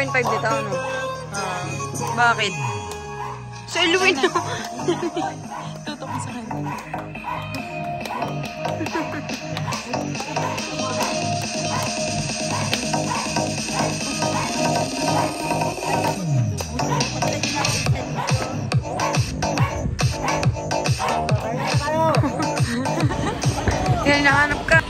1.5 dito, ano? Bakit? Sa Eluin na. Tutok mo sa kanya. Yan, nahanap ka.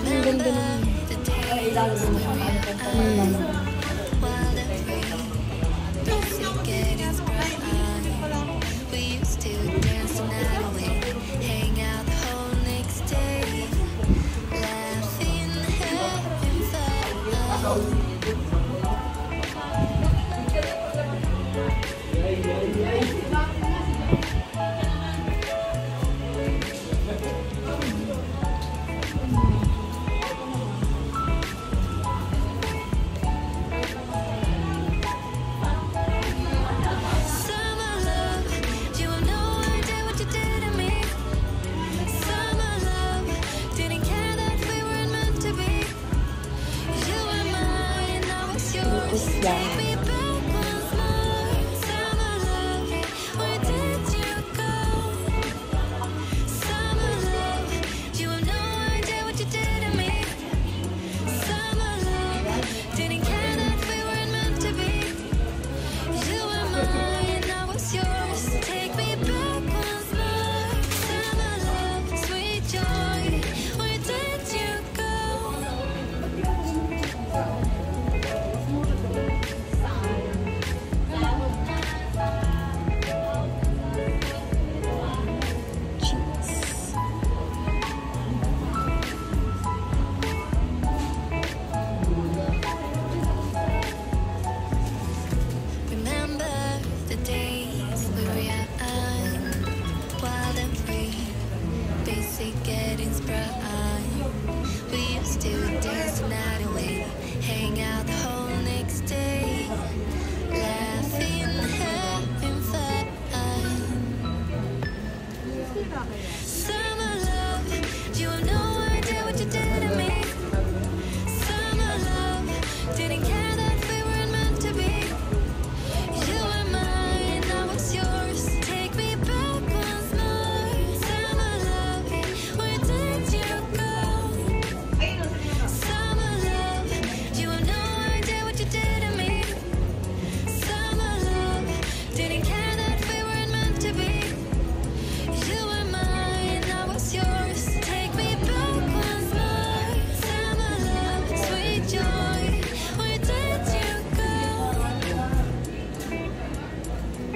Ang ganda naman.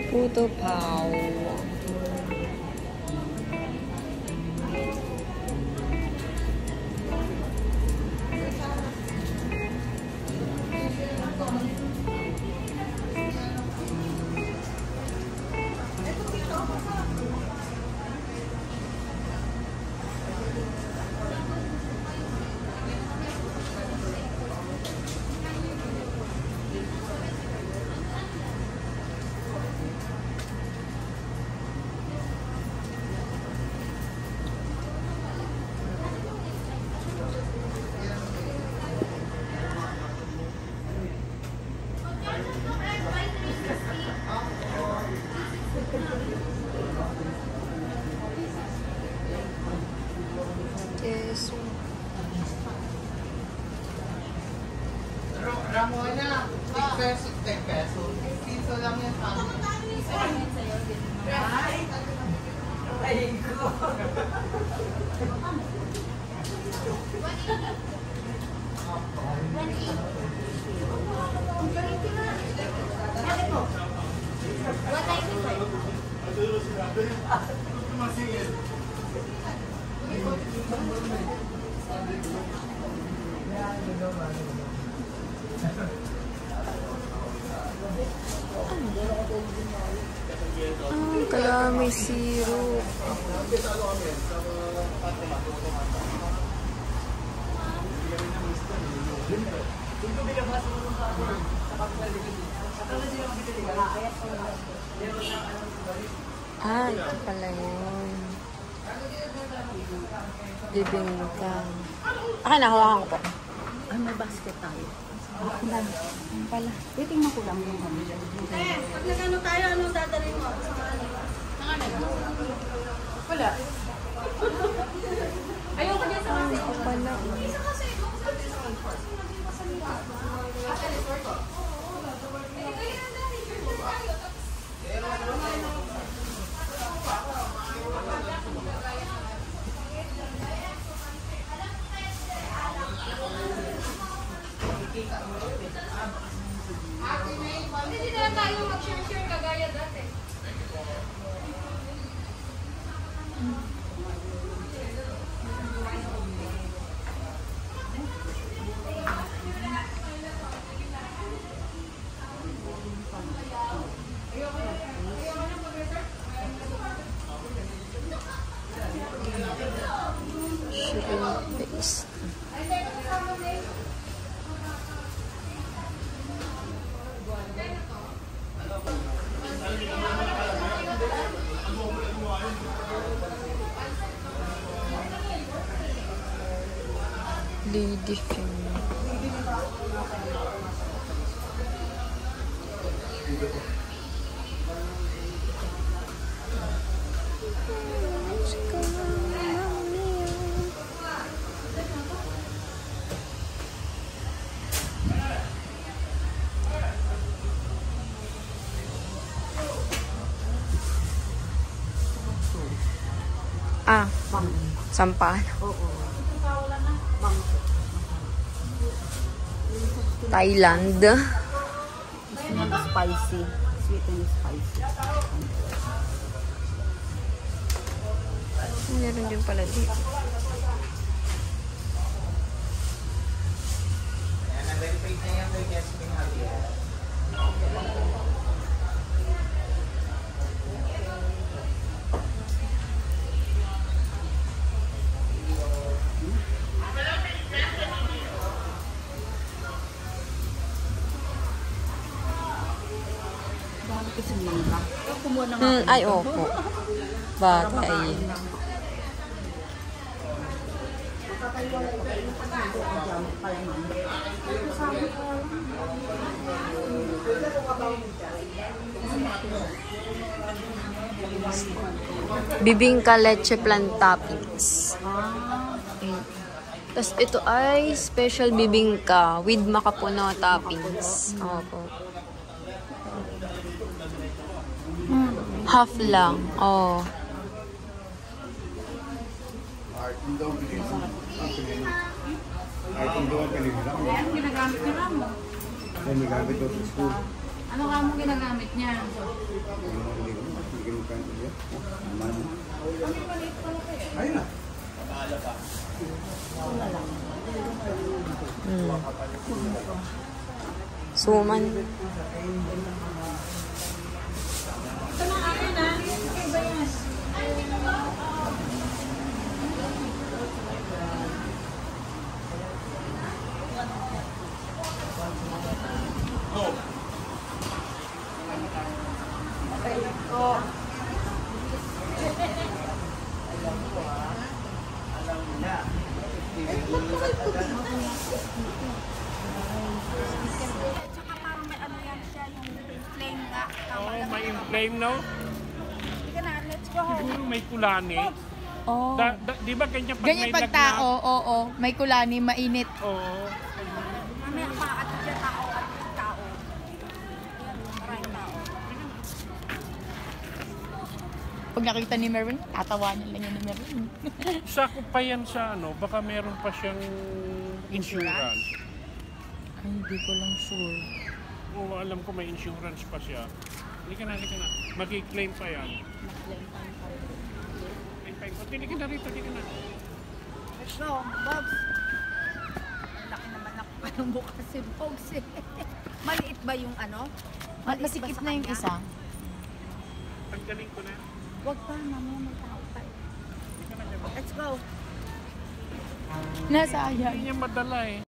Puto Pao. Yes. Ramona, 10 pesos. Piso lang yan sa amin. Ay, ko. Kaya may syrup. Ah, ito pala yun. Bibingka. Nahawakan ko po. Ay, may basket tayo. Ano pala? Titingnan ko lang yung kami. Pag nag-ano tayo, anong dadalhin mo? Wala. Ayoko dyan sa kasi. Ito pala. Isa kasi. Hindi na tayo mag-share-share kagaya dati. Shrimp paste. Lady finger. Ah, sampahan. Thailand. Spicy. Sweet and spicy. Meron din pala dito. Bakit kasi nila? Kumuha na nga. Ay, opo. Bagay. Bibingka leche plan toppings. Tapos ito ay special bibingka with makapuno toppings. Opo. Half lang. Oh. Ano ginagamit ni Ramo? Ano ka mo ginagamit niya? Suman. Tsaka parang may ano yan siya, yung flame nga. Oo, may inflame, no? Hindi ka na, let's go home. Siguro may kulani. Oh. Di ba ganyan pag Ganyan may pag lagnat? tao, oo. May kulani, mainit. Oo. Mamaya pa at dyan tao at tao. Maraming tao. Pag nakita ni Merwin, tatawanan lang yun ni Merwin. Sakop pa yan sa ano, baka meron pa siyang insurance. Ay, hindi ko lang sure. Oo, alam ko may insurance pa siya. Halika na. Mag-claim pa yan. Claim pa. Halika na rito, halika na. Let's go, Bobs. Laki naman ako pa ng bukas si Bobs eh. Maliit ba yung ano? Maliit ba Masikip sa na yung kanya? isa. Tanggalin ko na. Huwag pa, mamaya may tao pa eh. Let's go. Nasayang. Hindi niya madala eh.